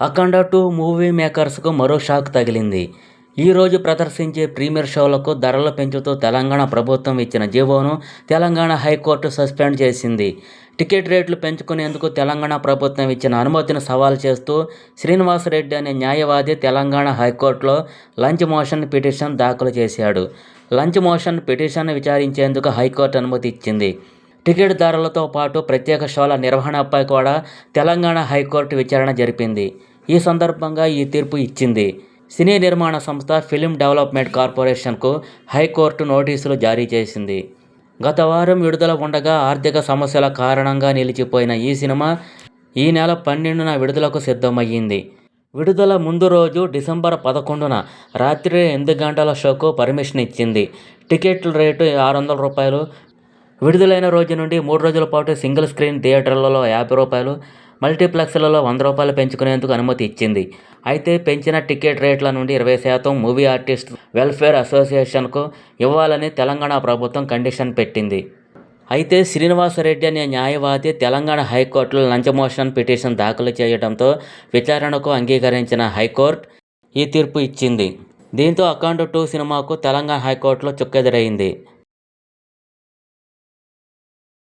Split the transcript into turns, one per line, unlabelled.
అఖండ 2 movie మేకర్స్కు మరో shock తగిలింది. ఈరోజు ప్రదర్శించే ప్రీమియర్ షోలకు ధరలు పెంచుతూ తెలంగాణ ప్రభుత్వం ఇచ్చిన జీవోను తెలంగాణ హైకోర్టు సస్పెండ్ చేసింది. టికెట్ రేట్లు పెంచుకునేందుకు తెలంగాణ ప్రభుత్వం ఇచ్చిన అనుమతిని సవాల్ చేస్తూ శ్రీనివాసరెడ్డి అనే న్యాయవాది తెలంగాణ హైకోర్టులో లంచ్ మోషన్ పిటిషన్ దాఖలు చేశాడు. లంచ్ మోషన్ పిటిషన్ విచారించేందుకు హైకోర్టు అనుమతి ఇచ్చింది. టికెట్ ధరలతో పాటు ప్రత్యేక షోల నిర్వహణపై కూడా తెలంగాణ హైకోర్టు విచారణ జరిపింది. ఈ సందర్భంగా ఈ తీర్పు ఇచ్చింది. సినీ నిర్మాణ సంస్థ ఫిల్మ్ డెవలప్మెంట్ కార్పొరేషన్కు హైకోర్టు నోటీసులు జారీ చేసింది. గత వారం విడుదల ఉండగా ఆర్థిక సమస్యల కారణంగా నిలిచిపోయిన ఈ సినిమా ఈ నెల 12న విడుదలకు సిద్ధమయ్యింది. విడుదల ముందు రోజు డిసెంబర్ 11న రాత్రి 8 గంటల షోకు పర్మిషన్ ఇచ్చింది. టికెట్ల రేటు రూ. 600. విడుదలైన రోజు నుండి 3 రోజుల పాటు సింగిల్ స్క్రీన్ థియేటర్లలో రూ. 50, మల్టీప్లెక్స్లలో రూ. 100 పెంచుకునేందుకు అనుమతి ఇచ్చింది. అయితే పెంచిన టికెట్ రేట్ల నుండి 20% మూవీ ఆర్టిస్ట్ వెల్ఫేర్ అసోసియేషన్కు ఇవ్వాలని తెలంగాణ ప్రభుత్వం కండిషన్ పెట్టింది. అయితే శ్రీనివాసరెడ్డి అనే న్యాయవాది తెలంగాణ హైకోర్టులో లంచ్ మోషన్ పిటిషన్ దాఖలు చేయడంతో విచారణకు అంగీకరించిన హైకోర్టు ఈ తీర్పు ఇచ్చింది. దీంతో అఖండ 2 సినిమాకు తెలంగాణ హైకోర్టులో చుక్కెదురైంది.